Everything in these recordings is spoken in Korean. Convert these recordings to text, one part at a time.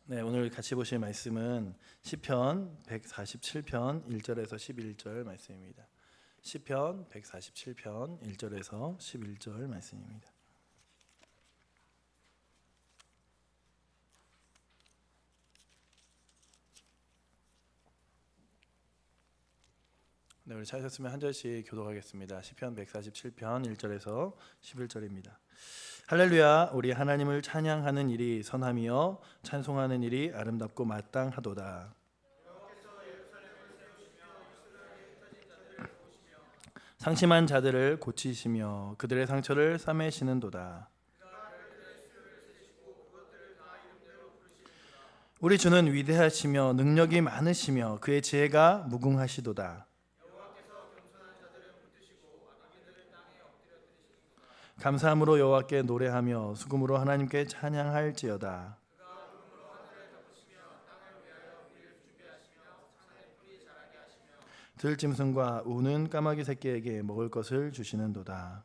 네, 오늘 같이 보실 말씀은 시편 147편 1절에서 11절 말씀입니다. 시편 147편 1절에서 11절 말씀입니다. 네, 우리 찾으셨으면 한 절씩 교독하겠습니다. 시편 147편 1절에서 11절입니다. 할렐루야, 우리 하나님을 찬양하는 일이 선함이요 찬송하는 일이 아름답고 마땅하도다. 상심한 자들을 고치시며 그들의 상처를 싸매시는도다. 우리 주는 위대하시며 능력이 많으시며 그의 지혜가 무궁하시도다. 감사함으로 여호와께 노래하며 수금으로 하나님께 찬양할지어다. 들짐승과 우는 까마귀 새끼에게 먹을 것을 주시는도다.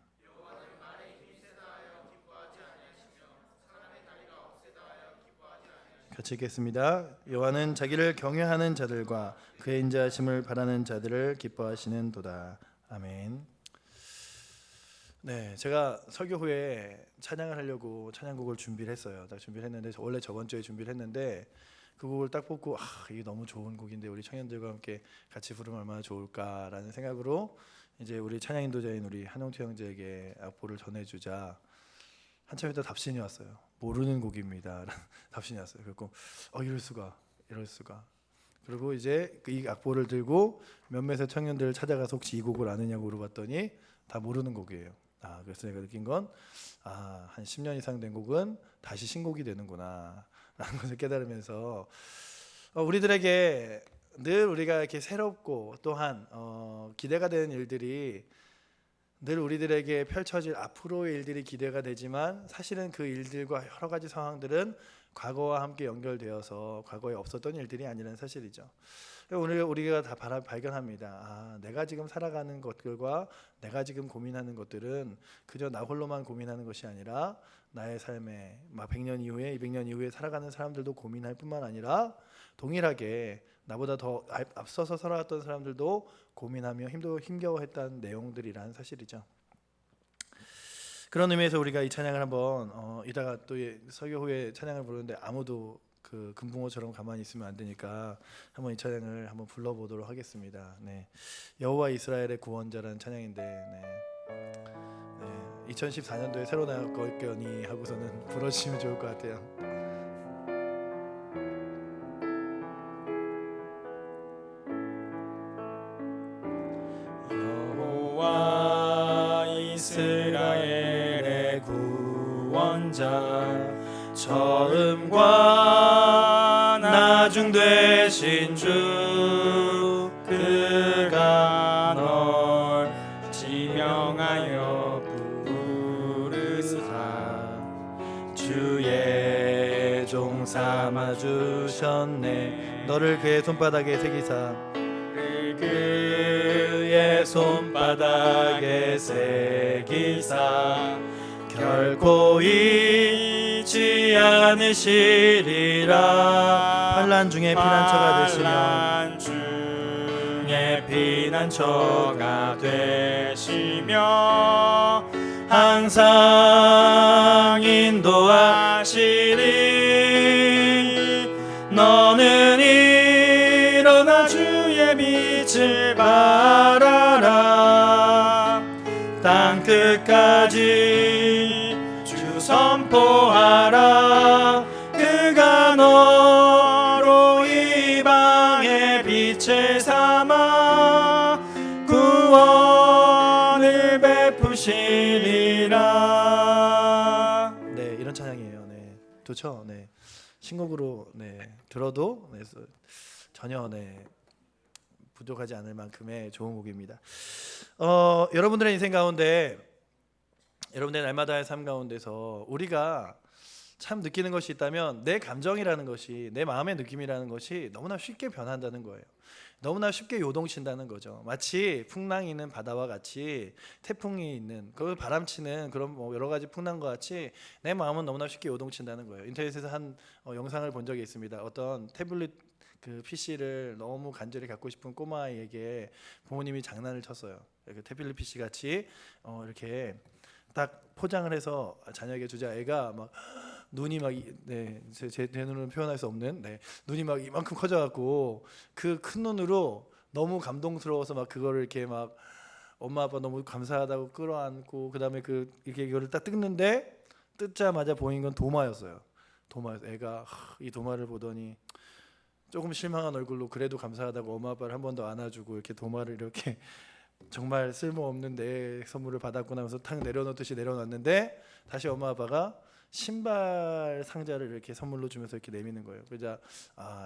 같이 읽겠습니다. 여호와는 자기를 경외하는 자들과 그의 인자하심을 바라는 자들을 기뻐하시는도다. 아멘. 네, 제가 설교 후에 찬양을 하려고 찬양곡을 준비를 했어요. 딱 준비를 했는데 원래 저번 주에 준비를 했는데 그 곡을 딱 뽑고 이게 너무 좋은 곡인데 우리 청년들과 함께 같이 부르면 얼마나 좋을까라는 생각으로 이제 우리 찬양 인도자인 우리 한용태 형제에게 악보를 전해주자 한참 있다 답신이 왔어요. 모르는 곡입니다. 답신이 왔어요. 그래서 이럴 수가. 그리고 이제 이 악보를 들고 몇몇의 청년들을 찾아가서 혹시 이 곡을 아느냐고 물어봤더니 다 모르는 곡이에요. 그래서 내가 느낀 건 한 10년 이상 된 곡은 다시 신곡이 되는구나 라는 것을 깨달으면서 우리들에게 늘 우리가 이렇게 새롭고 또한 기대가 되는 일들이 늘 우리들에게 펼쳐질 앞으로의 일들이 기대가 되지만 사실은 그 일들과 여러 가지 상황들은 과거와 함께 연결되어서 과거에 없었던 일들이 아니라는 사실이죠. 오늘 우리가 다 발견합니다. 내가 지금 살아가는 것들과 내가 지금 고민하는 것들은 그저 나 홀로만 고민하는 것이 아니라 나의 삶에 100년 이후에 200년 이후에 살아가는 사람들도 고민할 뿐만 아니라 동일하게 나보다 더 앞서서 살아왔던 사람들도 고민하며 힘겨워했다는 내용들이라는 사실이죠. 그런 의미에서 우리가 이 찬양을 한번 이따가 또 설교 후에 찬양을 부르는데 아무도 그 금붕어처럼 가만히 있으면 안 되니까 한번 이 찬양을 한번 불러보도록 하겠습니다. 네, 여호와 이스라엘의 구원자라는 찬양인데 2014년도에 새로 나왔거니 하고서는 불러주시면 좋을 것 같아요. 여호와 이스라엘의 구원자 처음과 나중 되신 주 그가 널 지명하여 부르사 주의 종 삼아 주셨네. 너를 그의 손바닥에 새기사 그의 손바닥에 새기사 결코 잊지 않으시리라. 환난 중에 피난처가 되시며 환난 중에 피난처가 되시며 항상 인도하시리. 너는 일어나 주의 빛을 발하라. 땅 끝까지 주 선포하라. 그가 너로 이방의 빛을 삼아 구원을 베푸시리라. 네, 이런 찬양이에요. 네, 좋죠. 네, 신곡으로 들어도 전혀 부족하지 않을 만큼의 좋은 곡입니다. 여러분들의 인생 가운데, 여러분들의 날마다의 삶 가운데서 우리가 참 느끼는 것이 있다면 내 감정이라는 것이, 내 마음의 느낌이라는 것이 너무나 쉽게 변한다는 거예요. 너무나 쉽게 요동친다는 거죠. 마치 풍랑이 있는 바다와 같이, 태풍이 있는 그 바람치는 그런 뭐 여러 가지 풍랑과 같이 내 마음은 너무나 쉽게 요동친다는 거예요. 인터넷에서 한 영상을 본 적이 있습니다. 어떤 태블릿 그 PC를 너무 간절히 갖고 싶은 꼬마아이에게 부모님이 장난을 쳤어요. 그 태블릿 PC 같이 이렇게 딱 포장을 해서 자녀에게 주자. 애가 막 눈이 막 제 눈으로 표현할 수 없는 눈이 막 이만큼 커져갖고 그 큰 눈으로 너무 감동스러워서 막 그거를 이렇게 막 엄마 아빠 너무 감사하다고 끌어안고, 그다음에 이렇게 이거를 딱 뜯는데 뜯자마자 보인 건 도마였어요. 도마였어. 애가 이 도마를 보더니 조금 실망한 얼굴로 그래도 감사하다고 엄마 아빠를 한 번 더 안아주고 이렇게 도마를 이렇게 정말 쓸모없는 내 선물을 받았고 나면서 탁 내려놓듯이 내려놨는데 다시 엄마 아빠가 신발 상자를 이렇게 선물로 주면서 이렇게 내미는 거예요. 그러자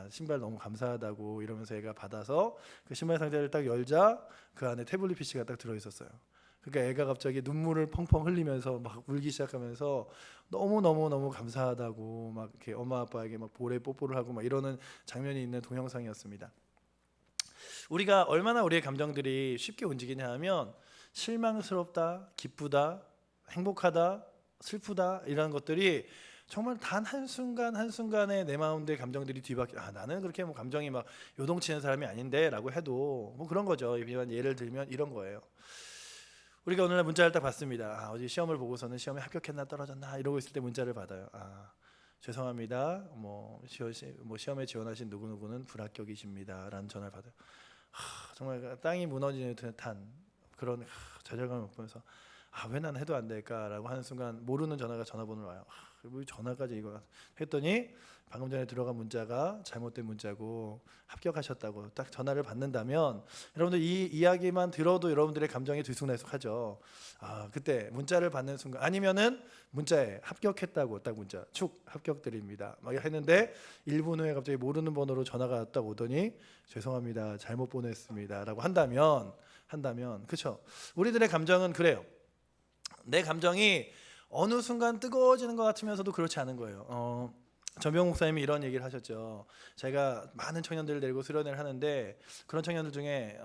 신발 너무 감사하다고 이러면서 애가 받아서 그 신발 상자를 딱 열자 그 안에 태블릿 PC가 딱 들어있었어요. 그러니까 애가 갑자기 눈물을 펑펑 흘리면서 막 울기 시작하면서 너무 감사하다고 막 이렇게 엄마 아빠에게 막 볼에 뽀뽀를 하고 막 이러는 장면이 있는 동영상이었습니다. 우리가 얼마나 우리의 감정들이 쉽게 움직이냐 하면 실망스럽다, 기쁘다, 행복하다, 슬프다 이런 것들이 정말 단 한순간 한순간에 내 마음의 감정들이 뒤바뀌어. 나는 그렇게 뭐 감정이 막 요동치는 사람이 아닌데 라고 해도 뭐 그런 거죠. 예를 들면 이런 거예요. 우리가 오늘날 문자를 딱 받습니다. 어디 시험을 보고서는 시험에 합격했나 떨어졌나 이러고 있을 때 문자를 받아요. 죄송합니다. 시험에 지원하신 누구누구는 불합격이십니다 라는 전화를 받아요. 정말 땅이 무너지는 듯한 그런 좌절감을 보면서 왜 난 해도 안 될까라고 하는 순간 모르는 전화가 전화번호로 와요. 뭐 전화까지 이거 했더니 방금 전에 들어간 문자가 잘못된 문자고 합격하셨다고 딱 전화를 받는다면 여러분들 이 이야기만 들어도 여러분들의 감정이 들쑥날쑥하죠. 그때 문자를 받는 순간 아니면은 문자에 합격했다고 딱 문자 축 합격드립니다 막 했는데 1분 후에 갑자기 모르는 번호로 전화가 왔다 오더니 죄송합니다 잘못 보냈습니다 라고 한다면 그렇죠. 우리들의 감정은 그래요. 내 감정이 어느 순간 뜨거워지는 것 같으면서도 그렇지 않은 거예요. 전병 목사님이 이런 얘기를 하셨죠. 제가 많은 청년들을 데리고 수련회를 하는데 그런 청년들 중에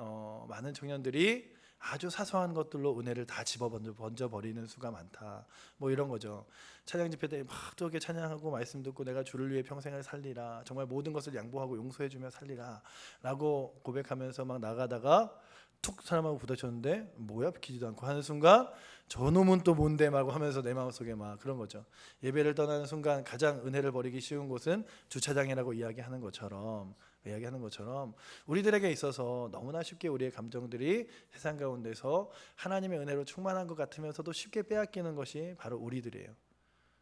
많은 청년들이 아주 사소한 것들로 은혜를 다 집어 번져 버리는 수가 많다. 뭐 이런 거죠. 찬양 집회 때 막 뜨겁게 찬양하고 말씀 듣고 내가 주를 위해 평생을 살리라. 정말 모든 것을 양보하고 용서해주며 살리라. 라고 고백하면서 막 나가다가 툭 사람하고 부딪혔는데 뭐야 비키지도 않고 하는 순간 저놈은 또 뭔데 막 하면서 내 마음속에 막 그런 거죠. 예배를 떠나는 순간 가장 은혜를 버리기 쉬운 곳은 주차장이라고 이야기하는 것처럼 우리들에게 있어서 너무나 쉽게 우리의 감정들이 세상 가운데서 하나님의 은혜로 충만한 것 같으면서도 쉽게 빼앗기는 것이 바로 우리들이에요.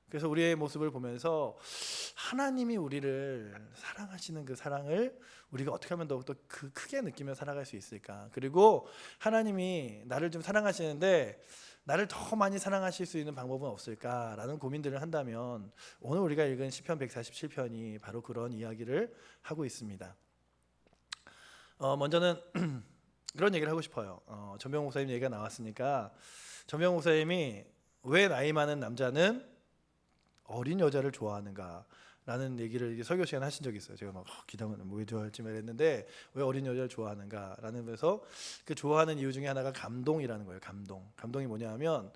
그래서 우리의 모습을 보면서 하나님이 우리를 사랑하시는 그 사랑을 우리가 어떻게 하면 더욱더 크게 느끼며 살아갈 수 있을까? 그리고 하나님이 나를 좀 사랑하시는데 나를 더 많이 사랑하실 수 있는 방법은 없을까라는 고민들을 한다면 오늘 우리가 읽은 시편 147편이 바로 그런 이야기를 하고 있습니다. 먼저는 그런 얘기를 하고 싶어요. 전병 목사님 얘기가 나왔으니까 전병 목사님이 왜 나이 많은 남자는 어린 여자를 좋아하는가라는 얘기를 설교 시간에 하신 적이 있어요. 제가 막 기도하면 뭐 좋아할지 말했는데 왜 어린 여자를 좋아하는가라는 데서 그 좋아하는 이유 중에 하나가 감동이라는 거예요. 감동이 뭐냐면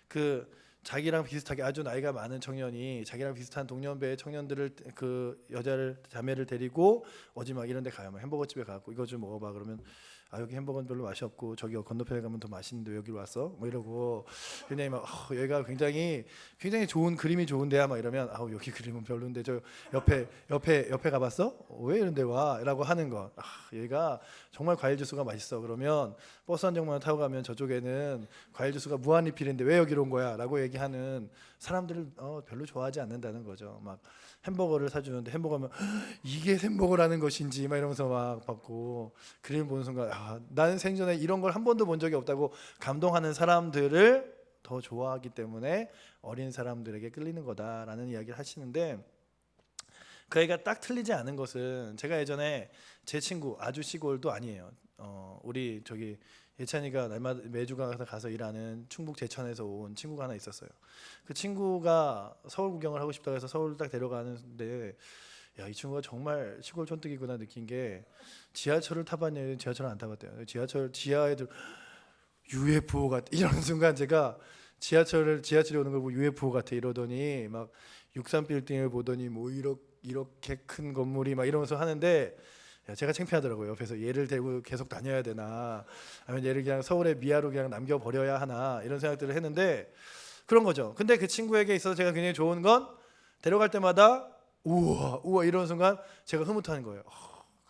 그 자기랑 비슷하게 아주 나이가 많은 청년이 자기랑 비슷한 동년배의 청년들을 그 여자를 자매를 데리고 어디 막 이런 데 가요. 막 햄버거 집에 가고 이거 좀 먹어봐 그러면 여기 햄버거는 별로 맛이 없고 저기 건너편에 가면 더 맛있는데 여기로 왔어? 뭐 이러고 굉장히 막 여기가 굉장히 좋은 그림이 좋은데야 막 이러면 여기 그림은 별론데 저 옆에 가봤어? 왜 이런 데 와? 라고 하는 거. 얘가 정말 과일 주스가 맛있어. 그러면 버스 한 정만 타고 가면 저쪽에는 과일 주스가 무한 리필인데 왜 여기로 온 거야? 라고 얘기하는 사람들을 별로 좋아하지 않는다는 거죠. 막 햄버거를 사주는데 햄버거면 이게 햄버거라는 것인지 막 이러면서 막 받고 그림 보는 순간 나는 생전에 이런 걸 한 번도 본 적이 없다고 감동하는 사람들을 더 좋아하기 때문에 어린 사람들에게 끌리는 거다라는 이야기를 하시는데 그 애가 딱 틀리지 않은 것은 제가 예전에 제 친구 아주 시골도 아니에요. 우리 저기 예찬이가 날마다 매주가 가서 일하는 충북 제천에서 온 친구가 하나 있었어요. 그 친구가 서울 구경을 하고 싶다고 해서 서울 딱 데려가는데, 야, 이 친구가 정말 시골 촌뜨기구나 느낀 게, 지하철을 타봤냐, 지하철을 안 타봤대요. 지하철 지하에 UFO 같아 이러는 순간 제가 지하철이 오는 걸 보고 UFO 같아 이러더니 막 63 빌딩을 보더니 뭐 이렇게 큰 건물이 막 이러면서 하는데, 야, 제가 창피하더라고요. 옆에서 얘를 데리고 계속 다녀야 되나, 아니면 얘를 그냥 서울의 미아로 그냥 남겨 버려야 하나, 이런 생각들을 했는데 그런 거죠. 근데 그 친구에게 있어서 제가 굉장히 좋은 건, 데려갈 때마다 우와 우와 이러는 순간 제가 흐뭇하는 거예요.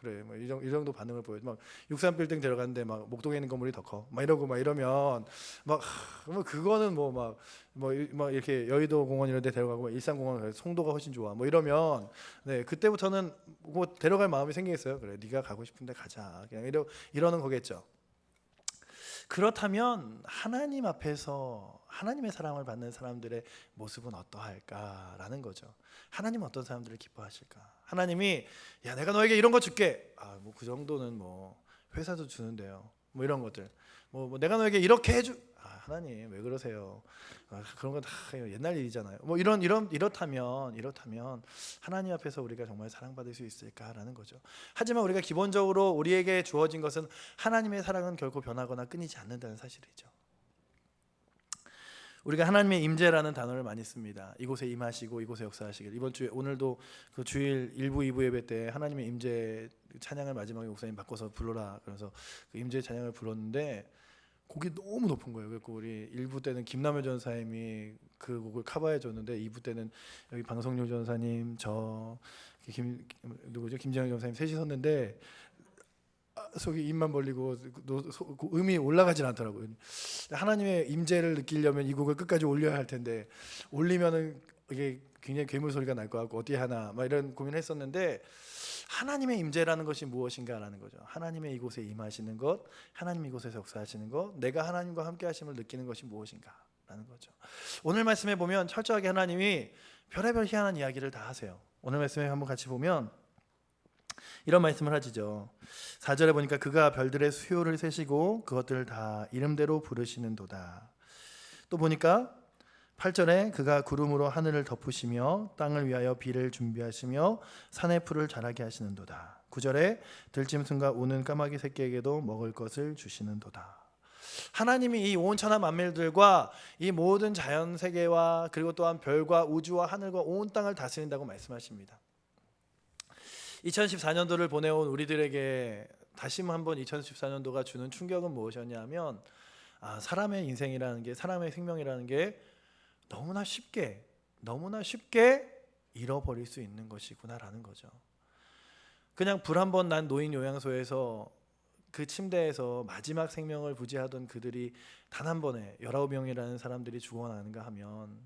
그래, 뭐 이 정도 반응을 보여. 막 63 빌딩 들어갔는데 막 목동에 있는 건물이 더 커. 막 이러고 막 이러면 뭐 그거는 막 이렇게 여의도 공원 이런 데 데려가고 일산공원 송도가 훨씬 좋아. 뭐 이러면 네, 그때부터는 뭐 데려갈 마음이 생기겠어요. 그래, 네가 가고 싶은데 가자. 그냥 이러는 거겠죠. 그렇다면 하나님 앞에서 하나님의 사랑을 받는 사람들의 모습은 어떠할까라는 거죠. 하나님은 어떤 사람들을 기뻐하실까? 하나님이 야, 내가 너에게 이런 거 줄게. 아, 뭐 그 정도는 뭐 회사도 주는데요. 뭐 이런 것들. 뭐 내가 너에게 이렇게 해주. 아, 하나님 왜 그러세요? 아, 그런 건 다 옛날 일이잖아요. 뭐 이렇다면 하나님 앞에서 우리가 정말 사랑받을 수 있을까라는 거죠. 하지만 우리가 기본적으로 우리에게 주어진 것은, 하나님의 사랑은 결코 변하거나 끊이지 않는다는 사실이죠. 우리가 하나님의 임재라는 단어를 많이 씁니다. 이곳에 임하시고 이곳에 역사하시길. 이번 주에 오늘도 그 주일 1부 2부 예배 때 하나님의 임재 찬양을 마지막에 목사님 바꿔서 불러라, 그래서 그 임재 찬양을 불렀는데 곡이 너무 높은 거예요. 그래서 우리 1부 때는 김남효 전사님이 그 곡을 커버해 줬는데, 2부 때는 여기 방성률 전사님, 저 김재영 전사님 셋이 섰는데 속에 입만 벌리고 음이 올라가질 않더라고요. 하나님의 임재를 느끼려면 이 곡을 끝까지 올려야 할 텐데, 올리면은 이게 굉장히 괴물 소리가 날 것 같고 어떻게 하나 막 이런 고민을 했었는데, 하나님의 임재라는 것이 무엇인가라는 거죠. 하나님의 이곳에 임하시는 것, 하나님 이곳에서 역사하시는 것, 내가 하나님과 함께 하심을 느끼는 것이 무엇인가라는 거죠. 오늘 말씀에 보면 철저하게 하나님이 별의별 희한한 이야기를 다 하세요. 오늘 말씀에 한번 같이 보면 이런 말씀을 하시죠. 4절에 보니까 그가 별들의 수요를 세시고 그것들을 다 이름대로 부르시는도다. 또 보니까 8절에 그가 구름으로 하늘을 덮으시며 땅을 위하여 비를 준비하시며 산의 풀을 자라게 하시는도다. 9절에 들짐승과 우는 까마귀 새끼에게도 먹을 것을 주시는도다. 하나님이 이 온 천하 만물들과 이 모든 자연 세계와 그리고 또한 별과 우주와 하늘과 온 땅을 다스린다고 말씀하십니다. 2014년도를 보내온 우리들에게 다시 한번 2014년도가 주는 충격은 무엇이었냐면, 사람의 인생이라는 게, 사람의 생명이라는 게 너무나 쉽게 잃어버릴 수 있는 것이구나라는 거죠. 그냥 불 한 번 난 노인 요양소에서 그 침대에서 마지막 생명을 부지하던 그들이 단 한 번에 19명이라는 사람들이 죽어나는가 하면,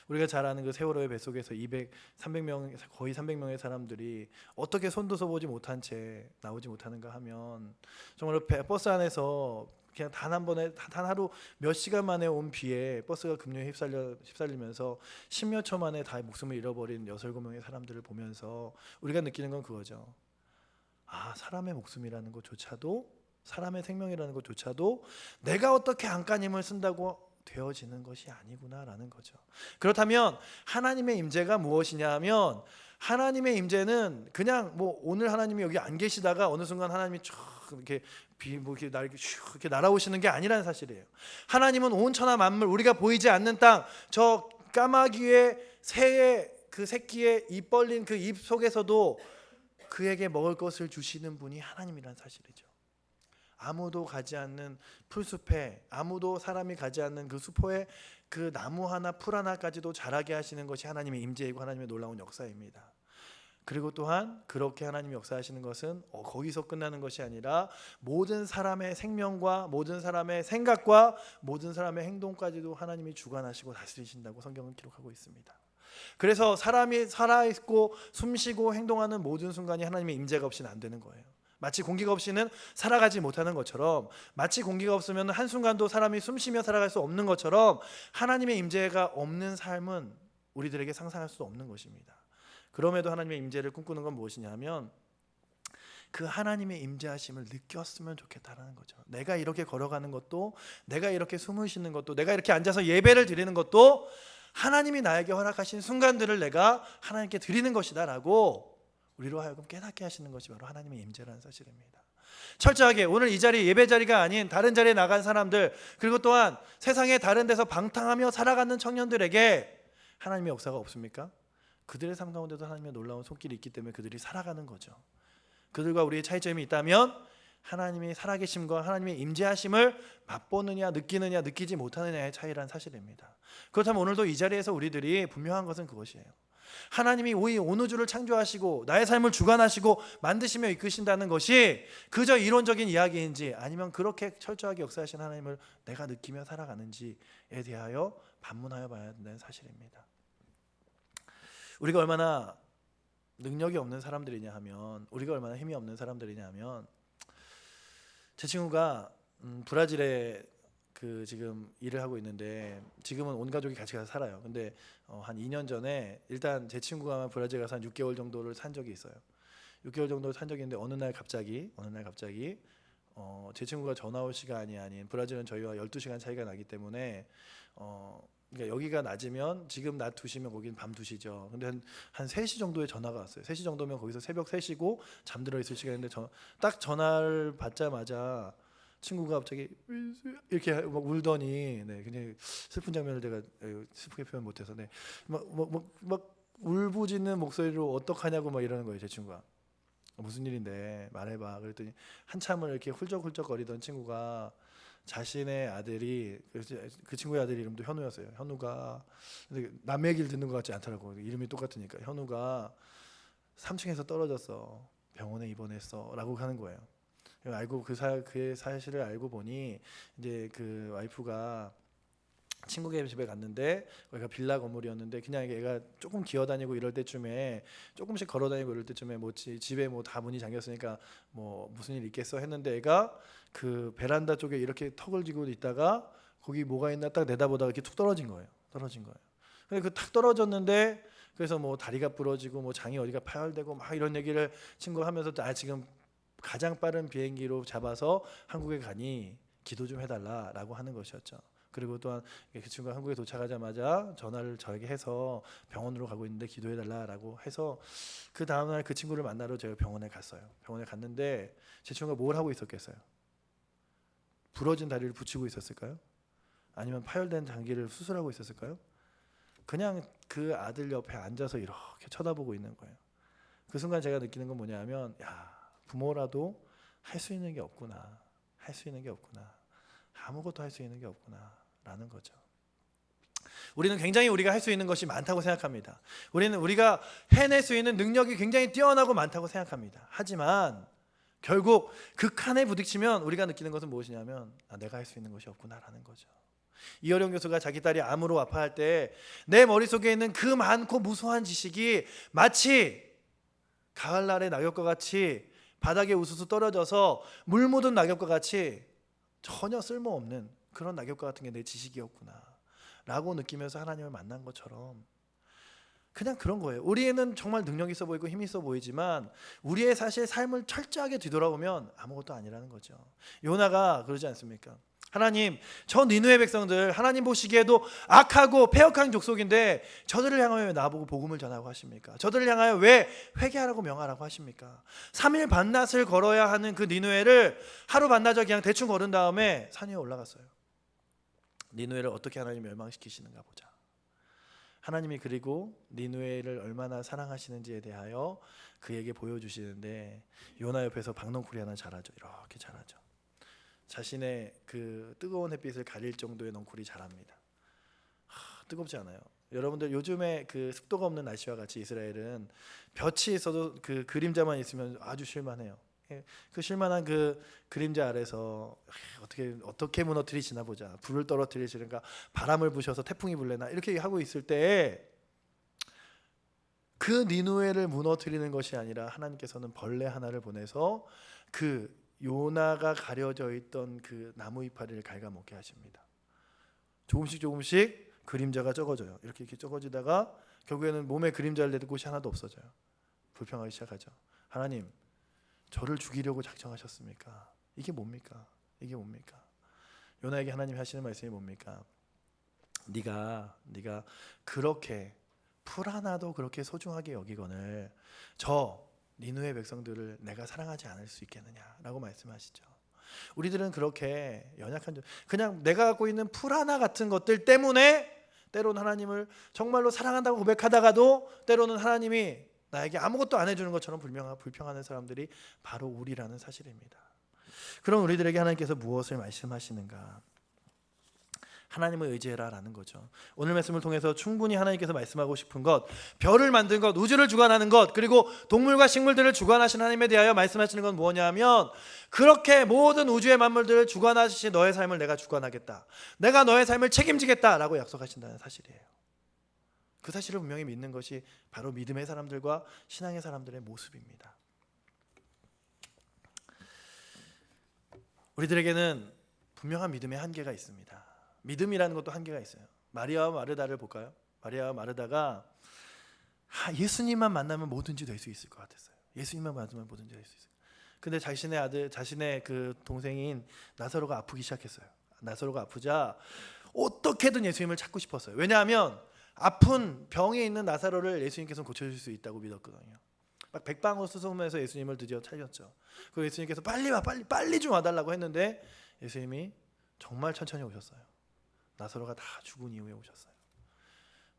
우리가 잘 아는 그 세월호의 뱃속에서 300명, 거의 300명의 사람들이 어떻게 손도 써보지 못한 채 나오지 못하는가 하면, 정말로 버스 안에서 그냥 단 한 번에, 단 하루 몇 시간 만에 온 비에 버스가 급류에 휩쓸리면서 10몇 초 만에 다 목숨을 잃어버린 6, 7명의 사람들을 보면서 우리가 느끼는 건 그거죠. 사람의 목숨이라는 것조차도, 사람의 생명이라는 것조차도 내가 어떻게 안간힘을 쓴다고 되어지는 것이 아니구나라는 거죠. 그렇다면 하나님의 임재가 무엇이냐 하면, 하나님의 임재는 그냥 뭐 오늘 하나님이 여기 안 계시다가 어느 순간 하나님이 쭉 이렇게 이렇게 날아오시는 게 아니라는 사실이에요. 하나님은 온 천하 만물, 우리가 보이지 않는 땅, 저 까마귀의 새의 그 새끼의 입 벌린 그 입 속에서도 그에게 먹을 것을 주시는 분이 하나님이라는 사실이죠. 아무도 가지 않는 풀숲에, 아무도 사람이 가지 않는 그 수포에 그 나무 하나 풀 하나까지도 자라게 하시는 것이 하나님의 임재이고 하나님의 놀라운 역사입니다. 그리고 또한 그렇게 하나님이 역사하시는 것은 거기서 끝나는 것이 아니라 모든 사람의 생명과 모든 사람의 생각과 모든 사람의 행동까지도 하나님이 주관하시고 다스리신다고 성경은 기록하고 있습니다. 그래서 사람이 살아있고 숨쉬고 행동하는 모든 순간이 하나님의 임재가 없이는 안 되는 거예요. 마치 공기가 없이는 살아가지 못하는 것처럼, 마치 공기가 없으면 한순간도 사람이 숨쉬며 살아갈 수 없는 것처럼, 하나님의 임재가 없는 삶은 우리들에게 상상할 수 없는 것입니다. 그럼에도 하나님의 임재를 꿈꾸는 건 무엇이냐 하면, 그 하나님의 임재하심을 느꼈으면 좋겠다라는 거죠. 내가 이렇게 걸어가는 것도, 내가 이렇게 숨을 쉬는 것도, 내가 이렇게 앉아서 예배를 드리는 것도 하나님이 나에게 허락하신 순간들을 내가 하나님께 드리는 것이다 라고 우리로 하여금 깨닫게 하시는 것이 바로 하나님의 임재라는 사실입니다. 철저하게 오늘 이 자리, 예배 자리가 아닌 다른 자리에 나간 사람들, 그리고 또한 세상의 다른 데서 방탕하며 살아가는 청년들에게 하나님의 역사가 없습니까? 그들의 삶 가운데도 하나님의 놀라운 손길이 있기 때문에 그들이 살아가는 거죠. 그들과 우리의 차이점이 있다면 하나님의 살아계심과 하나님의 임재하심을 맛보느냐, 느끼느냐, 느끼지 못하느냐의 차이란 사실입니다. 그렇다면 오늘도 이 자리에서 우리들이 분명한 것은 그것이에요. 하나님이 온 우주를 창조하시고 나의 삶을 주관하시고 만드시며 이끄신다는 것이 그저 이론적인 이야기인지, 아니면 그렇게 철저하게 역사하신 하나님을 내가 느끼며 살아가는지에 대하여 반문하여 봐야 된다는 사실입니다. 우리가 얼마나 능력이 없는 사람들이냐 하면, 우리가 얼마나 힘이 없는 사람들이냐 하면, 제 친구가 브라질에 지금 일을 하고 있는데 지금은 온 가족이 같이 가서 살아요. 근데 한 2년 전에 일단 제 친구가 브라질 가서 한 6개월 정도를 산 적이 있어요. 6개월 정도 산 적이 있는데 어느 날 갑자기 제 친구가 전화 올 시간이 아닌, 브라질은 저희와 12시간 차이가 나기 때문에 그러니까 여기가 낮이면 지금 낮 2시면 거긴 밤 2시죠. 근데 한 3시 정도에 전화가 왔어요. 3시 정도면 거기서 새벽 3시고 잠들어 있을 시간인데 딱 전화를 받자마자 친구가 갑자기 이렇게 막 울더니, 네, 굉장히 슬픈 장면을 제가 슬프게 표현 못해서, 네, 막 울부짖는 목소리로 어떡하냐고 막 이러는 거예요. 제 친구가 무슨 일인데 말해봐. 그랬더니 한참을 이렇게 훌쩍훌쩍거리던 친구가 자신의 아들이, 그 친구의 아들 이름도 현우였어요. 현우가, 근데 남의 얘기를 듣는 것 같지 않더라고. 이름이 똑같으니까. 현우가 3층에서 떨어졌어. 병원에 입원했어. 라고 하는 거예요. 알고 그의 사실을 알고 보니 이제 그 와이프가 친구의 집에 갔는데, 거기가 빌라 건물이었는데 그냥 얘가 조금 기어다니고 이럴 때쯤에, 조금씩 걸어다니고 이럴 때쯤에 뭐 집에 뭐 다 문이 잠겼으니까 뭐 무슨 일 있겠어 했는데, 애가 그 베란다 쪽에 이렇게 턱을 쥐고 있다가 거기 뭐가 있나 딱 내다보다가 이렇게 툭 떨어진 거예요. 근데 그 탁 떨어졌는데, 그래서 뭐 다리가 부러지고 뭐 장이 어디가 파열되고 막 이런 얘기를 친구가 하면서, 지금 가장 빠른 비행기로 잡아서 한국에 가니 기도 좀 해달라라고 하는 것이었죠. 그리고 또한 그 친구가 한국에 도착하자마자 전화를 저에게 해서 병원으로 가고 있는데 기도해달라라고 해서, 그 다음날 그 친구를 만나러 제가 병원에 갔어요. 병원에 갔는데 제 친구가 뭘 하고 있었겠어요? 부러진 다리를 붙이고 있었을까요? 아니면 파열된 장기를 수술하고 있었을까요? 그냥 그 아들 옆에 앉아서 이렇게 쳐다보고 있는 거예요. 그 순간 제가 느끼는 건 뭐냐 하면, 야, 부모라도 할 수 있는 게 없구나. 아무것도 할 수 있는 게 없구나 라는 거죠. 우리는 굉장히 우리가 할 수 있는 것이 많다고 생각합니다. 우리가 해낼 수 있는 능력이 굉장히 뛰어나고 많다고 생각합니다. 하지만 결국 극한에 부딪히면 우리가 느끼는 것은 무엇이냐면, 내가 할 수 있는 것이 없구나 라는 거죠. 이어령 교수가 자기 딸이 암으로 아파할 때 내 머릿속에 있는 그 많고 무수한 지식이 마치 가을날의 낙엽과 같이 바닥에 우수수 떨어져서 물 묻은 낙엽과 같이 전혀 쓸모없는 그런 낙엽과 같은 게 내 지식이었구나 라고 느끼면서 하나님을 만난 것처럼, 그냥 그런 거예요. 우리에는 정말 능력 있어 보이고 힘 있어 보이지만 우리의 사실 삶을 철저하게 뒤돌아보면 아무것도 아니라는 거죠. 요나가 그러지 않습니까? 하나님, 저 니느웨 백성들 하나님 보시기에도 악하고 패역한 족속인데 저들을 향하여 왜 나보고 복음을 전하고 하십니까? 저들을 향하여 왜 회개하라고 명하라고 하십니까? 3일 반낮을 걸어야 하는 그 니느웨를 하루 반나절 그냥 대충 걸은 다음에 산 위에 올라갔어요. 니느웨를 어떻게 하나님 멸망시키시는가 보자. 하나님이 그리고 니느웨를 얼마나 사랑하시는지에 대하여 그에게 보여주시는데, 요나 옆에서 박넝쿨이 하나 자라죠. 이렇게 자라죠. 자신의 그 뜨거운 햇빛을 가릴 정도의 넝쿨이 자랍니다. 뜨겁지 않아요. 여러분들 요즘에 그 습도가 없는 날씨와 같이 이스라엘은 볕이 있어도 그 그림자만 있으면 아주 실만해요. 그 실만한 그 그림자 아래서 어떻게 무너뜨리시나 보자. 불을 떨어뜨리시는가, 바람을 부셔서 태풍이 불래나, 이렇게 하고 있을 때 그 니느웨를 무너뜨리는 것이 아니라 하나님께서는 벌레 하나를 보내서 그 요나가 가려져 있던 그 나무 이파리를 갉아먹게 하십니다. 조금씩 그림자가 적어져요. 이렇게 적어지다가 결국에는 몸에 그림자를 내둘 곳이 하나도 없어져요. 불평하기 시작하죠. 하나님, 저를 죽이려고 작정하셨습니까? 이게 뭡니까? 이게 뭡니까? 요나에게 하나님이 하시는 말씀이 뭡니까? 네가 그렇게 풀 하나도 그렇게 소중하게 여기거늘 저 니누의 백성들을 내가 사랑하지 않을 수 있겠느냐라고 말씀하시죠. 우리들은 그렇게 연약한, 그냥 내가 갖고 있는 풀 하나 같은 것들 때문에 때로는 하나님을 정말로 사랑한다고 고백하다가도 때로는 하나님이 나에게 아무것도 안 해주는 것처럼 불평하는 사람들이 바로 우리라는 사실입니다. 그럼 우리들에게 하나님께서 무엇을 말씀하시는가? 하나님을 의지해라 라는 거죠. 오늘 말씀을 통해서 충분히 하나님께서 말씀하고 싶은 것, 별을 만든 것, 우주를 주관하는 것, 그리고 동물과 식물들을 주관하신 하나님에 대하여 말씀하시는 건 뭐냐면, 그렇게 모든 우주의 만물들을 주관하신 너의 삶을 내가 주관하겠다, 내가 너의 삶을 책임지겠다 라고 약속하신다는 사실이에요. 그 사실을 분명히 믿는 것이 바로 믿음의 사람들과 신앙의 사람들의 모습입니다. 우리들에게는 분명한 믿음의 한계가 있습니다. 믿음이라는 것도 한계가 있어요. 마리아와 마르다를 볼까요? 마리아와 마르다가 예수님만 만나면 뭐든지 될 수 있을 것 같았어요. 예수님만 만나면 뭐든지 될 수 있어요. 근데 자신의 아들, 자신의 그 동생인 나사로가 아프기 시작했어요. 나사로가 아프자 어떻게든 예수님을 찾고 싶었어요. 왜냐하면 아픈 병에 있는 나사로를 예수님께서는 고쳐줄 수 있다고 믿었거든요. 막 백방으로 수소문해서 예수님을 드디어 찾았죠. 그 예수님께서 빨리 와, 빨리 좀 와달라고 했는데 예수님이 정말 천천히 오셨어요. 나사로가 다 죽은 이후에 오셨어요.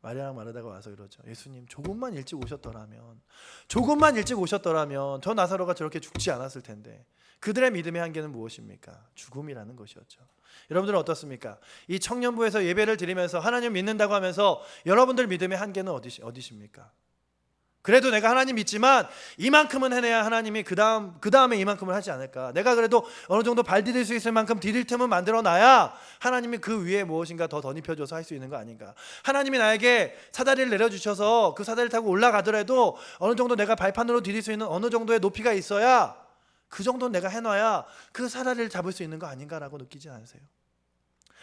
마리아랑 마르다가 와서 그러죠. 예수님, 조금만 일찍 오셨더라면 저 나사로가 저렇게 죽지 않았을 텐데. 그들의 믿음의 한계는 무엇입니까? 죽음이라는 것이었죠. 여러분들은 어떻습니까? 이 청년부에서 예배를 드리면서 하나님 믿는다고 하면서 여러분들 믿음의 한계는 어디십니까? 그래도 내가 하나님 믿지만 이만큼은 해내야 하나님이 그 다음에 이만큼을 하지 않을까. 내가 그래도 어느 정도 발 디딜 수 있을 만큼 디딜 틈은 만들어놔야 하나님이 그 위에 무엇인가 더 덧입혀줘서 할 수 있는 거 아닌가. 하나님이 나에게 사다리를 내려주셔서 그 사다리를 타고 올라가더라도 어느 정도 내가 발판으로 디딜 수 있는 어느 정도의 높이가 있어야, 그 정도는 내가 해놔야 그 사다리를 잡을 수 있는 거 아닌가라고 느끼지 않으세요?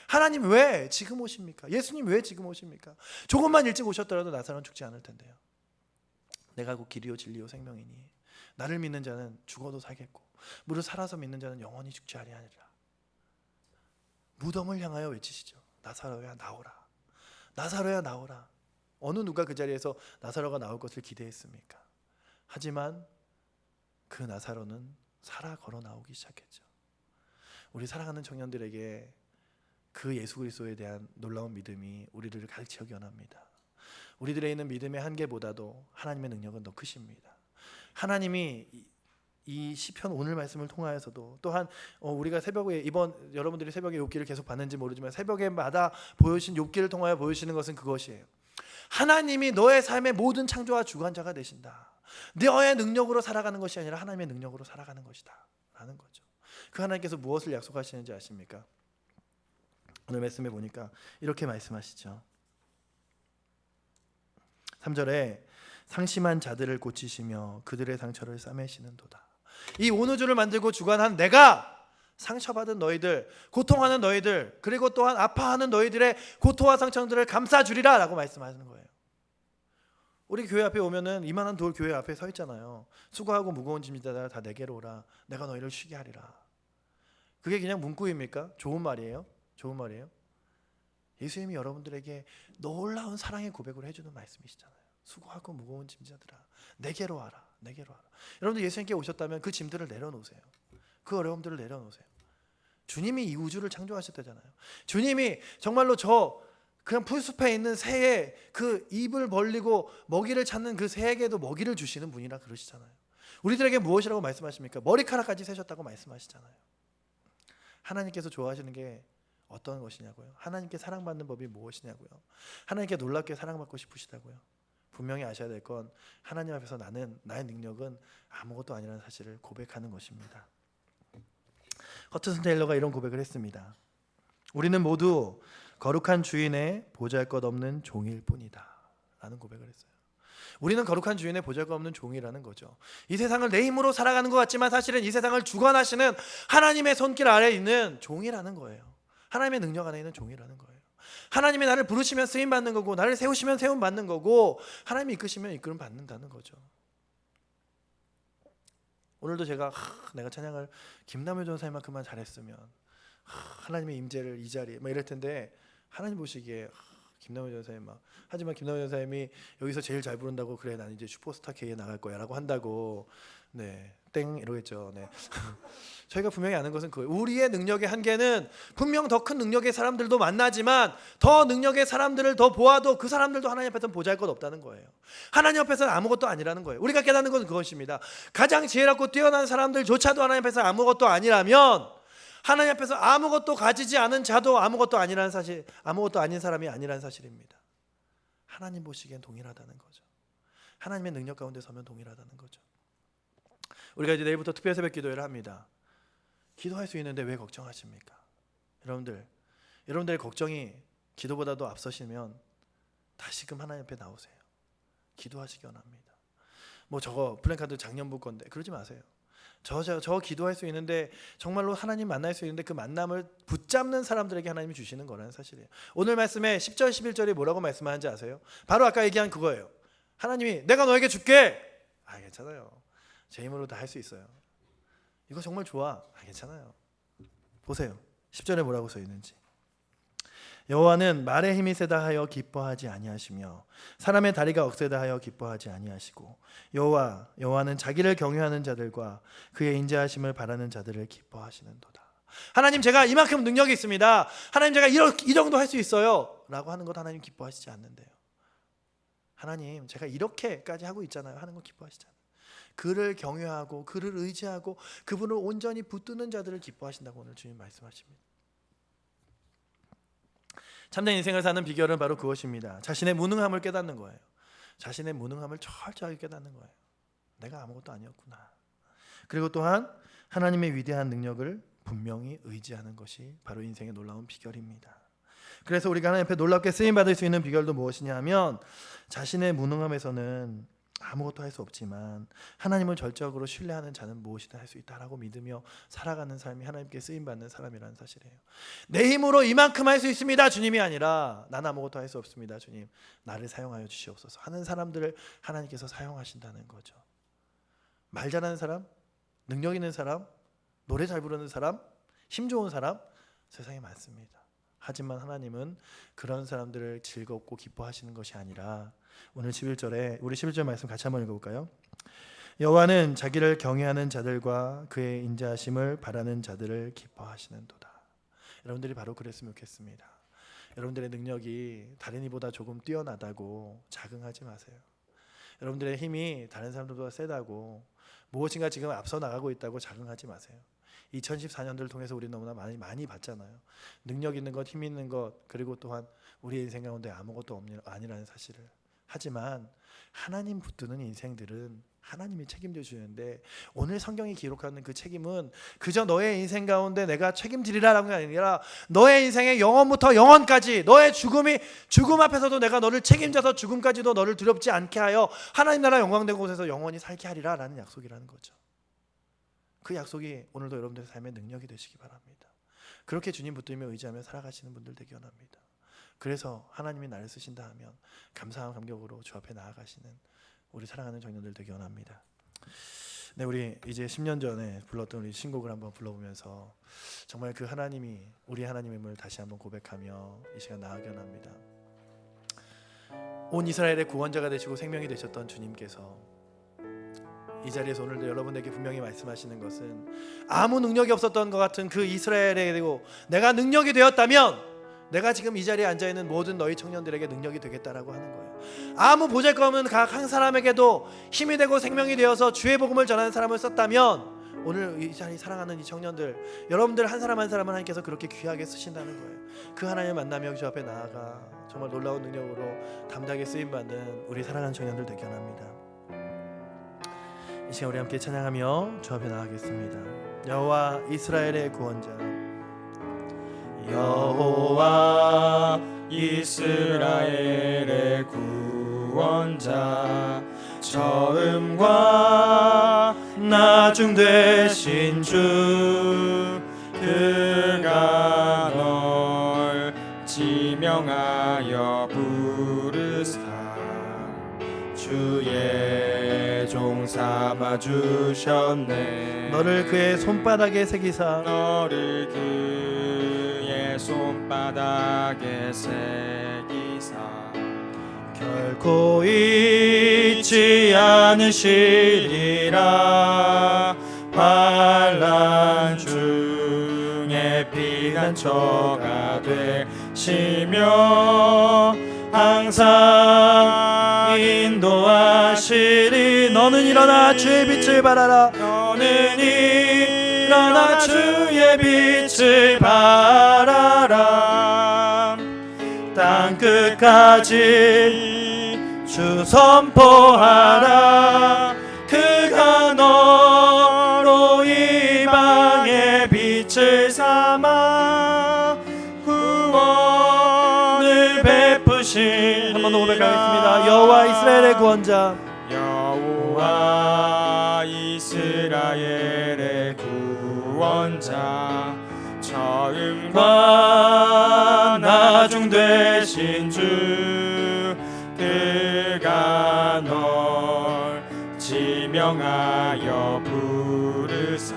하나님 왜 지금 오십니까? 예수님 왜 지금 오십니까? 조금만 일찍 오셨더라도 나사로는 죽지 않을 텐데요. 내가 곧 길이요 진리요 생명이니 나를 믿는 자는 죽어도 살겠고 무릇 살아서 믿는 자는 영원히 죽지 아니하리라. 무덤을 향하여 외치시죠. 나사로야 나오라. 나사로야 나오라. 어느 누가 그 자리에서 나사로가 나올 것을 기대했습니까? 하지만 그 나사로는 살아 걸어 나오기 시작했죠. 우리 사랑하는 청년들에게 그 예수 그리스도에 대한 놀라운 믿음이 우리를 가르치기 원합니다. 우리들에 있는 믿음의 한계보다도 하나님의 능력은 더 크십니다. 하나님이 이 시편 오늘 말씀을 통하여서도 또한 우리가 새벽에 이번 여러분들이 새벽에 욥기를 계속 봤는지 모르지만 새벽에마다 보여주신 욥기를 통하여 보여주시는 것은 그것이에요. 하나님이 너의 삶의 모든 창조와 주관자가 되신다. 너의 능력으로 살아가는 것이 아니라 하나님의 능력으로 살아가는 것이다 라는 거죠. 그 하나님께서 무엇을 약속하시는지 아십니까? 오늘 말씀에 보니까 이렇게 말씀하시죠. 3절에 상심한 자들을 고치시며 그들의 상처를 싸매시는도다. 이 온 우주를 만들고 주관한 내가 상처받은 너희들, 고통하는 너희들, 그리고 또한 아파하는 너희들의 고통과 상처들을 감싸주리라 라고 말씀하시는 거예요. 우리 교회 앞에 오면은 이만한 돌 교회 앞에 서 있잖아요. 수고하고 무거운 짐이다 다 내게로 오라. 내가 너희를 쉬게 하리라. 그게 그냥 문구입니까? 좋은 말이에요? 좋은 말이에요? 예수님이 여러분들에게 놀라운 사랑의 고백을 해주는 말씀이시잖아요. 수고하고 무거운 짐자들아 내게로 와라. 내게로 와라. 여러분들 예수님께 오셨다면 그 짐들을 내려놓으세요. 그 어려움들을 내려놓으세요. 주님이 이 우주를 창조하셨다잖아요. 주님이 정말로 저 그냥 풀숲에 있는 새에 그 입을 벌리고 먹이를 찾는 그 새에게도 먹이를 주시는 분이라 그러시잖아요. 우리들에게 무엇이라고 말씀하십니까? 머리카락까지 세셨다고 말씀하시잖아요. 하나님께서 좋아하시는 게 어떤 것이냐고요? 하나님께 사랑받는 법이 무엇이냐고요? 하나님께 놀랍게 사랑받고 싶으시다고요? 분명히 아셔야 될 건 하나님 앞에서 나의 능력은 아무것도 아니라는 사실을 고백하는 것입니다. 허트슨 테일러가 이런 고백을 했습니다. 우리는 모두 거룩한 주인의 보잘것없는 종일 뿐이다 라는 고백을 했어요. 우리는 거룩한 주인의 보잘것없는 종이라는 거죠. 이 세상을 내 힘으로 살아가는 것 같지만 사실은 이 세상을 주관하시는 하나님의 손길 아래에 있는 종이라는 거예요. 하나님의 능력 안에 있는 종이라는 거예요. 하나님이 나를 부르시면 쓰임 받는 거고 나를 세우시면 세움 받는 거고 하나님이 이끄시면 이끌음 받는다는 거죠. 오늘도 제가 내가 찬양을 김남효 전사님만큼만 잘했으면 하나님의 임재를 이 자리에 막 이럴 텐데 하나님 보시기에 김남효 전사님 막 하지만 김남효 전사님이 여기서 제일 잘 부른다고 그래 나는 이제 슈퍼스타 K에 나갈 거야라고 한다고 땡 이러겠죠. 저희가 분명히 아는 것은 그거예요. 우리의 능력의 한계는 분명 더 큰 능력의 사람들도 만나지만 더 능력의 사람들을 더 보아도 그 사람들도 하나님 앞에서는 보잘것 없다는 거예요. 하나님 앞에서는 아무것도 아니라는 거예요. 우리가 깨닫는 것은 그것입니다. 가장 지혜롭고 뛰어난 사람들조차도 하나님 앞에서 아무것도 아니라면 하나님 앞에서 아무것도 가지지 않은 자도 아무것도 아니라는 사실, 아무것도 아닌 사람이 아니라는 사실입니다. 하나님 보시기엔 동일하다는 거죠. 하나님의 능력 가운데 서면 동일하다는 거죠. 우리가 이제 내일부터 특별 새벽 기도회를 합니다. 기도할 수 있는데 왜 걱정하십니까? 여러분들의 걱정이 기도보다도 앞서시면 다시금 하나님 앞에 나오세요. 기도하시기 원합니다. 저거 플랜카드 작년부 건데 그러지 마세요. 저 기도할 수 있는데 정말로 하나님 만날 수 있는데 그 만남을 붙잡는 사람들에게 하나님이 주시는 거라는 사실이에요. 오늘 말씀에 10절 11절이 뭐라고 말씀하는지 아세요? 바로 아까 얘기한 그거예요. 하나님이 내가 너에게 줄게. 괜찮아요. 제 힘으로 다 할 수 있어요. 이거 정말 좋아. 괜찮아요. 보세요. 10절에 뭐라고 써 있는지. 여호와는 말의 힘이 세다 하여 기뻐하지 아니하시며 사람의 다리가 억세다 하여 기뻐하지 아니하시고 여호와는 자기를 경외하는 자들과 그의 인자하심을 바라는 자들을 기뻐하시는도다. 하나님 제가 이만큼 능력이 있습니다. 하나님 제가 이 정도 할 수 있어요 라고 하는 것 하나님 기뻐하시지 않는데요. 하나님 제가 이렇게까지 하고 있잖아요 하는 거 기뻐하시지 않아요. 그를 경외하고 그를 의지하고 그분을 온전히 붙드는 자들을 기뻐하신다고 오늘 주님 말씀하십니다. 참된 인생을 사는 비결은 바로 그것입니다. 자신의 무능함을 깨닫는 거예요. 자신의 무능함을 철저하게 깨닫는 거예요. 내가 아무것도 아니었구나. 그리고 또한 하나님의 위대한 능력을 분명히 의지하는 것이 바로 인생의 놀라운 비결입니다. 그래서 우리가 하나님 앞에 놀랍게 쓰임받을 수 있는 비결도 무엇이냐 하면 자신의 무능함에서는 아무것도 할 수 없지만 하나님을 절적으로 신뢰하는 자는 무엇이든 할 수 있다라고 믿으며 살아가는 삶이 하나님께 쓰임받는 사람이라는 사실이에요. 내 힘으로 이만큼 할 수 있습니다 주님이 아니라 나는 아무것도 할 수 없습니다 주님 나를 사용하여 주시옵소서 하는 사람들을 하나님께서 사용하신다는 거죠. 말 잘하는 사람, 능력 있는 사람, 노래 잘 부르는 사람, 힘 좋은 사람 세상에 많습니다. 하지만 하나님은 그런 사람들을 즐겁고 기뻐하시는 것이 아니라 오늘 11절에 우리 11절 말씀 같이 한번 읽어볼까요? 여호와는 자기를 경외하는 자들과 그의 인자하심을 바라는 자들을 기뻐하시는도다. 여러분들이 바로 그랬으면 좋겠습니다. 여러분들의 능력이 다른 이보다 조금 뛰어나다고 자긍하지 마세요. 여러분들의 힘이 다른 사람들보다 세다고 무엇인가 지금 앞서 나가고 있다고 자긍하지 마세요. 2014년도를 통해서 우리 너무나 많이 봤잖아요. 능력 있는 것, 힘 있는 것, 그리고 또한 우리의 인생 가운데 아무것도 아니라는 사실을. 하지만 하나님 붙드는 인생들은 하나님이 책임져 주시는데 오늘 성경이 기록하는 그 책임은 그저 너의 인생 가운데 내가 책임지리라라는 게 아니라 너의 인생의 영원부터 영원까지 너의 죽음 앞에서도 내가 너를 책임져서 죽음까지도 너를 두렵지 않게 하여 하나님 나라 영광된 곳에서 영원히 살게 하리라라는 약속이라는 거죠. 그 약속이 오늘도 여러분들의 삶의 능력이 되시기 바랍니다. 그렇게 주님 붙들며 의지하며 살아가시는 분들 되기 원합니다. 그래서 하나님이 나를 쓰신다 하면 감사한 감격으로 주 앞에 나아가시는 우리 사랑하는 청년들 되기 원합니다. 네, 우리 이제 10년 전에 불렀던 우리 신곡을 한번 불러보면서 정말 그 하나님이 우리 하나님임을 다시 한번 고백하며 이 시간 나아가기 원합니다. 온 이스라엘의 구원자가 되시고 생명이 되셨던 주님께서 이 자리에서 오늘도 여러분에게 분명히 말씀하시는 것은 아무 능력이 없었던 것 같은 그 이스라엘에 대고 내가 능력이 되었다면 내가 지금 이 자리에 앉아있는 모든 너희 청년들에게 능력이 되겠다라고 하는 거예요. 아무 보잘것없는 각 한 사람에게도 힘이 되고 생명이 되어서 주의 복음을 전하는 사람을 썼다면 오늘 이 자리 사랑하는 이 청년들 여러분들 한 사람 한 사람을 하나님께서 그렇게 귀하게 쓰신다는 거예요. 그 하나님을 만나며 주 앞에 나아가 정말 놀라운 능력으로 담대하게 쓰임받는 우리 사랑하는 청년들 되게 원합니다. 이 시간 우리 함께 찬양하며 주 앞에 나아가겠습니다. 여호와 이스라엘의 구원자 여호와 이스라엘의 구원자 처음과 나중 되신 주 그가 널 지명하여 부르사 주의 종사 삼아 주셨네. 너를 그의 손바닥에 새기사 너를 그의 손바닥에 새기사 결코 잊지 않으시리라. 환난 중에 피난처가 되시며 항상 인도하시리. 너는 일어나 주의 빛을 발하라. 너는 일어나 주의 빛을 발하라. 땅 끝까지 주 선포하라. 그가 너로 이방의 빛을 삼아 구원을 베푸시리라. 한 번 더 고백하겠습니다. 여호와 이스라엘의 구원자, 여호와 이스라엘의 구원자, 처음과 나중 되신 주, 그가 널 지명하여 부르사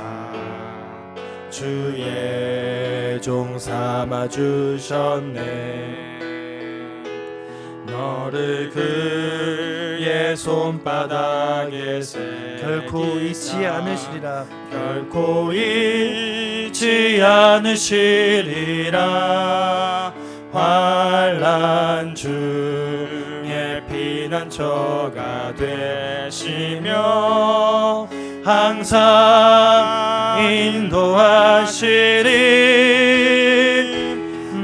주의 종 삼아 주셨네. 너를 그의 손바닥에 새기사 결코 잊지 않으시리라. 결코 잊지 않으시리라. 환난 중에 피난처가 되시며 항상 인도하시리.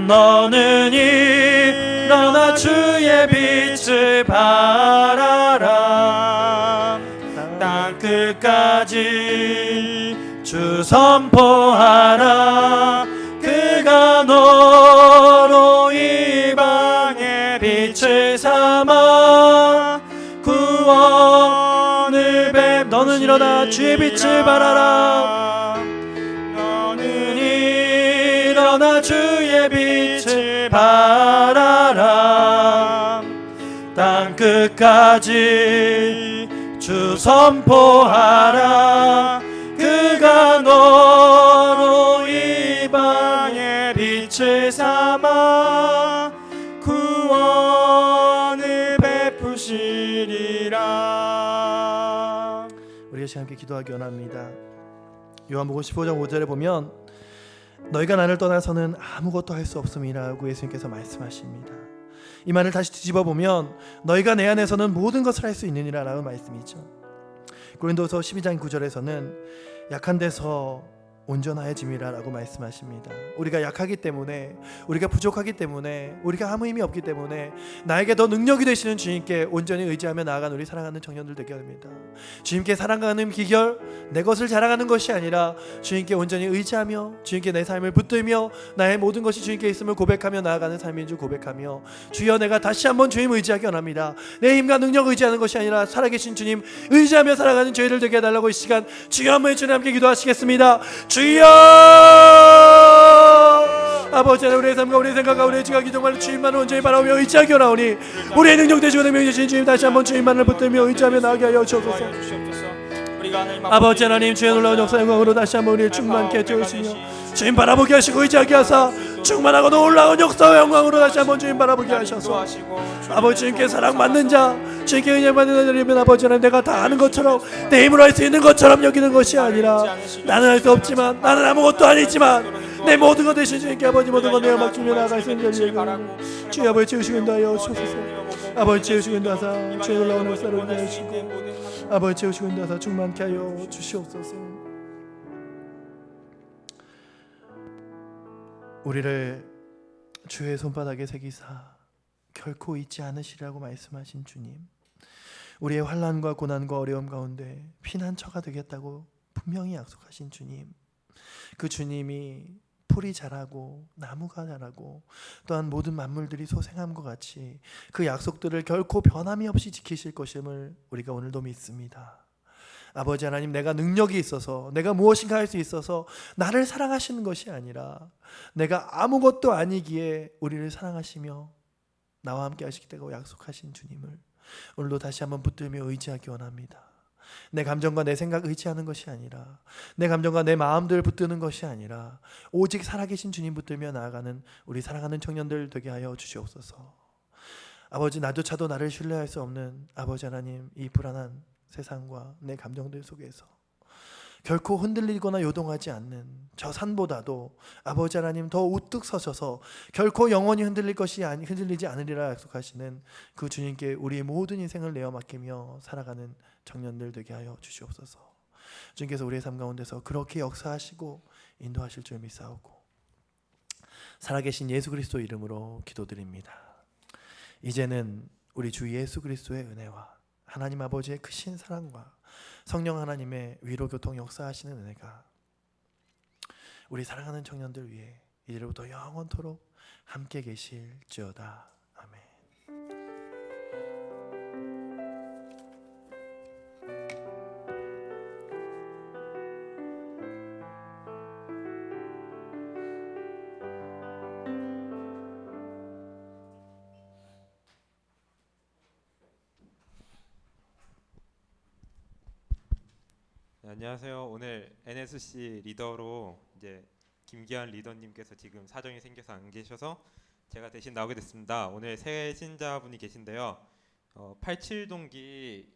너는 일어나 주의 빛을 발하라. 땅 끝까지 주 선포하라. 그가 너로 이방의 빛을 삼아 구원을 너는 일어나 주의 빛을 발하라. 너는 일어나 주의 빛을 발하라. 땅 끝까지 주 선포하라. 그가 너로 이방의 빛을 삼아 구원을 베푸시리라. 우리 다시 함께 기도하기 원합니다. 요한복음 15장 5절에 보면 너희가 나를 떠나서는 아무것도 할 수 없음이라고 예수님께서 말씀하십니다. 이 말을 다시 뒤집어 보면 너희가 내 안에서는 모든 것을 할 수 있느니라라는 말씀이죠. 고린도서 12장 9절에서는 약한 데서 온전하여짐이라라고 말씀하십니다. 우리가 약하기 때문에, 우리가 부족하기 때문에, 우리가 아무 힘이 없기 때문에 나에게 더 능력이 되시는 주님께 온전히 의지하며 나아가는 우리 사랑하는 청년들 되게 합니다. 주님께 사랑하는 비결, 내 것을 자랑하는 것이 아니라 주님께 온전히 의지하며 주님께 내 삶을 붙들며 나의 모든 것이 주님께 있음을 고백하며 나아가는 삶인 줄 고백하며 주여 내가 다시 한번 주님 의지하기 원합니다. 내 힘과 능력 의지하는 것이 아니라 살아계신 주님 의지하며 살아가는 저희를 되게 해달라고 이 시간 주여 한번 주님 함께 기도하시겠습니다. 주여 아버지 하나님, 우리의 삶과 우리의 생각과 우리의 지각이 정말 주님만을 온전히 바라보며 의지하기 원하오니 우리의 능력 되시고 능력되신 주님 다시 한번 주님만을 붙들며 의지하며 나아가게 하여 주옵소서. 아버지 하나님, 주의 놀라운 역사 영광으로 다시 한번 우리를 충만케 해주시며 주님 바라보게 하시고 의지하게 하사 충만하고 놀라운 역사와 영광으로 다시 한번 주님 바라보게 하셔서 아버지 주님께 사랑받는 자, 주님께 은혜받는 자들이면 아버지 하나님, 내가 다 아는 것처럼 내 힘으로 할 수 있는 것처럼 여기는 것이 아니라 나는 할 수 없지만, 나는 아무것도 아니지만 내 모든 것 대신 주님께 아버지 모든 것 내가 맡기며 나아갈 수 있는 자들이에게 주여 아버지 채우시고 인도하여 주옵소서. 아버지 채우시고 인도하사 주의 놀라운 역사를 인도하여 주시고 아버지 채우시고 인도하사 충만케 하여 주시옵소서. 우리를 주의 손바닥에 새기사 결코 잊지 않으시라고 말씀하신 주님, 우리의 환난과 고난과 어려움 가운데 피난처가 되겠다고 분명히 약속하신 주님, 그 주님이 풀이 자라고 나무가 자라고 또한 모든 만물들이 소생함과 같이 그 약속들을 결코 변함이 없이 지키실 것임을 우리가 오늘도 믿습니다. 아버지 하나님, 내가 능력이 있어서, 내가 무엇인가 할 수 있어서 나를 사랑하시는 것이 아니라 내가 아무것도 아니기에 우리를 사랑하시며 나와 함께 하시겠다고 약속하신 주님을 오늘도 다시 한번 붙들며 의지하기 원합니다. 내 감정과 내 생각 의지하는 것이 아니라, 내 감정과 내 마음들 붙드는 것이 아니라 오직 살아계신 주님 붙들며 나아가는 우리 사랑하는 청년들 되게 하여 주시옵소서. 아버지, 나조차도 나를 신뢰할 수 없는 아버지 하나님, 이 불안한 세상과 내 감정들 속에서 결코 흔들리거나 요동하지 않는 저 산보다도 아버지 하나님 더 우뚝 서셔서 결코 영원히 흔들리지 않으리라 약속하시는 그 주님께 우리 모든 인생을 내어 맡기며 살아가는 청년들 되게 하여 주시옵소서. 주님께서 우리의 삶 가운데서 그렇게 역사하시고 인도하실 줄 믿사오고 살아계신 예수 그리스도 이름으로 기도드립니다. 이제는 우리 주 예수 그리스도의 은혜와 하나님 아버지의 크신 사랑과 성령 하나님의 위로 교통 역사하시는 은혜가 우리 사랑하는 청년들 위해 이제부터 영원토록 함께 계실지어다. 아멘. 네, 안녕하세요. 오늘 NSC 리더로 이제 김기한 리더님께서 지금 사정이 생겨서 안 계셔서 제가 대신 나오게 됐습니다. 오늘 새 신자분이 계신데요. 87동기